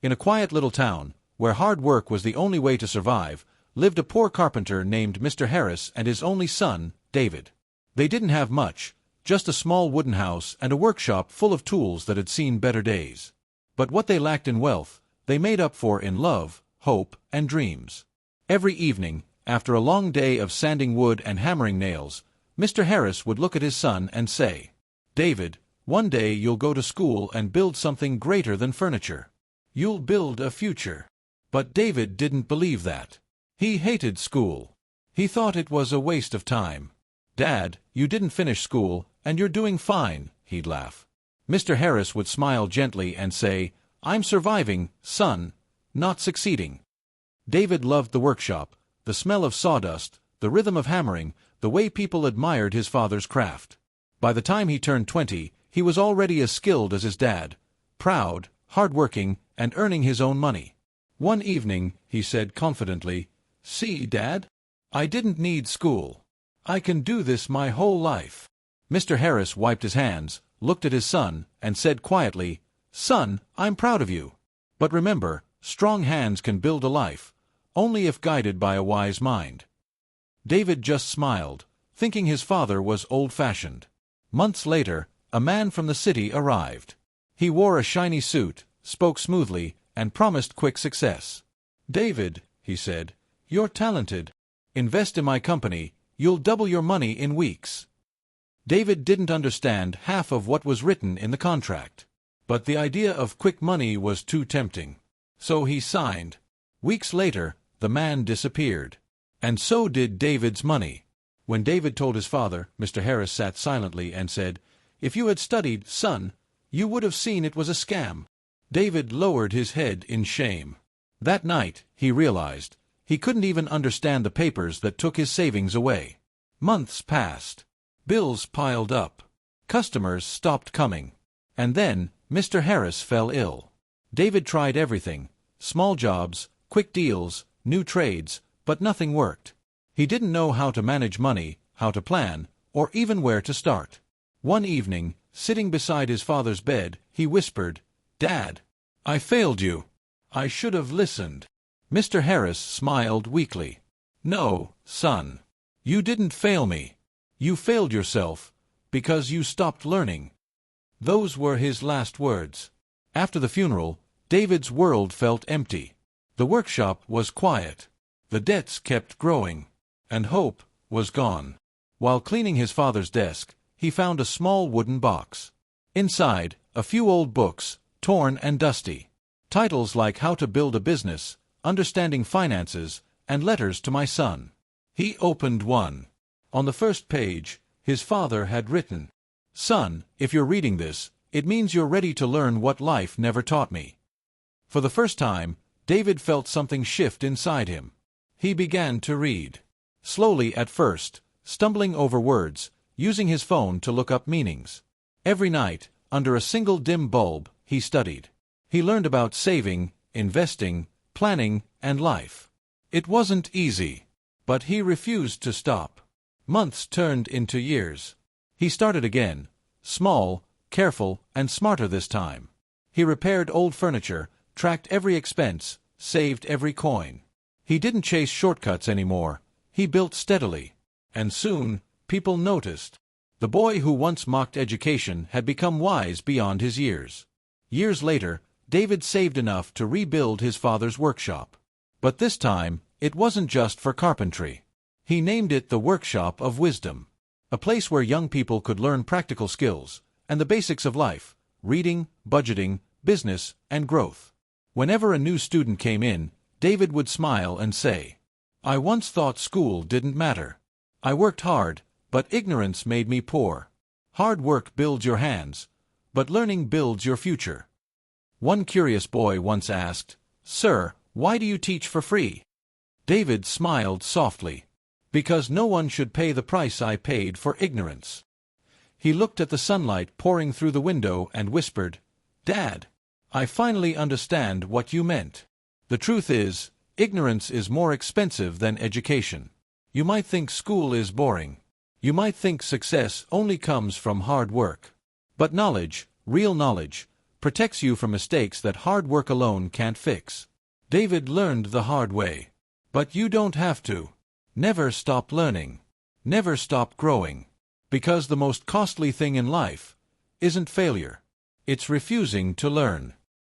In a quiet little town, where hard work was the only way to survive, lived a poor carpenter named Mr. Harris and his only son, David. They didn't have much, just a small wooden house and a workshop full of tools that had seen better days. But what they lacked in wealth, they made up for in love, hope, and dreams. Every evening, after a long day of sanding wood and hammering nails, Mr. Harris would look at his son and say, "David, one day you'll go to school and build something greater than furniture. You'll build a future." But David didn't believe that. He hated school. He thought it was a waste of time. "Dad, you didn't finish school, and you're doing fine," he'd laugh. Mr. Harris would smile gently and say, "I'm surviving, son, not succeeding." David loved the workshop, the smell of sawdust, the rhythm of hammering, the way people admired his father's craft. By the time he turned 20, he was already as skilled as his dad, proud, hard-working, and earning his own money. One evening, he said confidently, "See, Dad? I didn't need school. I can do this my whole life." Mr. Harris wiped his hands, looked at his son, and said quietly, "Son, I'm proud of you. But remember, strong hands can build a life, only if guided by a wise mind." David just smiled, thinking his father was old-fashioned. Months later, a man from the city arrived. He wore a shiny suit, spoke smoothly, and promised quick success. "David," he said, "you're talented. Invest in my company, you'll double your money in weeks." David didn't understand half of what was written in the contract. But the idea of quick money was too tempting. So he signed. Weeks later, the man disappeared. And so did David's money. When David told his father, Mr. Harris sat silently and said, "If you had studied, son, you would have seen it was a scam." David lowered his head in shame. That night, he realized, he couldn't even understand the papers that took his savings away. Months passed. Bills piled up. Customers stopped coming. And then, Mr. Harris fell ill. David tried everything, small jobs, quick deals, new trades, but nothing worked. He didn't know how to manage money, how to plan, or even where to start. One evening, sitting beside his father's bed, he whispered, "Dad, I failed you. I should have listened." Mr. Harris smiled weakly. "No, son. You didn't fail me. You failed yourself, because you stopped learning." Those were his last words. After the funeral, David's world felt empty. The workshop was quiet. The debts kept growing. And hope was gone. While cleaning his father's desk, he found a small wooden box. Inside, a few old books, torn and dusty. Titles like How to Build a Business, Understanding Finances, and Letters to My Son. He opened one. On the first page, his father had written, "Son, if you're reading this, it means you're ready to learn what life never taught me." For the first time, David felt something shift inside him. He began to read. Slowly at first, stumbling over words, using his phone to look up meanings. Every night, under a single dim bulb, he studied. He learned about saving, investing, planning, and life. It wasn't easy, but he refused to stop. Months turned into years. He started again, small, careful, and smarter this time. He repaired old furniture, tracked every expense, saved every coin. He didn't chase shortcuts anymore. He built steadily. And soon, people noticed. The boy who once mocked education had become wise beyond his years. Years later, David saved enough to rebuild his father's workshop. But this time, it wasn't just for carpentry. He named it the Workshop of Wisdom. A place where young people could learn practical skills and the basics of life, reading, budgeting, business, and growth. Whenever a new student came in, David would smile and say, "I once thought school didn't matter. I worked hard, but ignorance made me poor. Hard work builds your hands, but learning builds your future." One curious boy once asked, "Sir, why do you teach for free?" David smiled softly. "Because no one should pay the price I paid for ignorance." He looked at the sunlight pouring through the window and whispered, "Dad, I finally understand what you meant. The truth is, ignorance is more expensive than education. You might think school is boring. You might think success only comes from hard work. But knowledge, real knowledge, protects you from mistakes that hard work alone can't fix. David learned the hard way. But you don't have to. Never stop learning. Never stop growing. Because the most costly thing in life isn't failure. It's refusing to learn.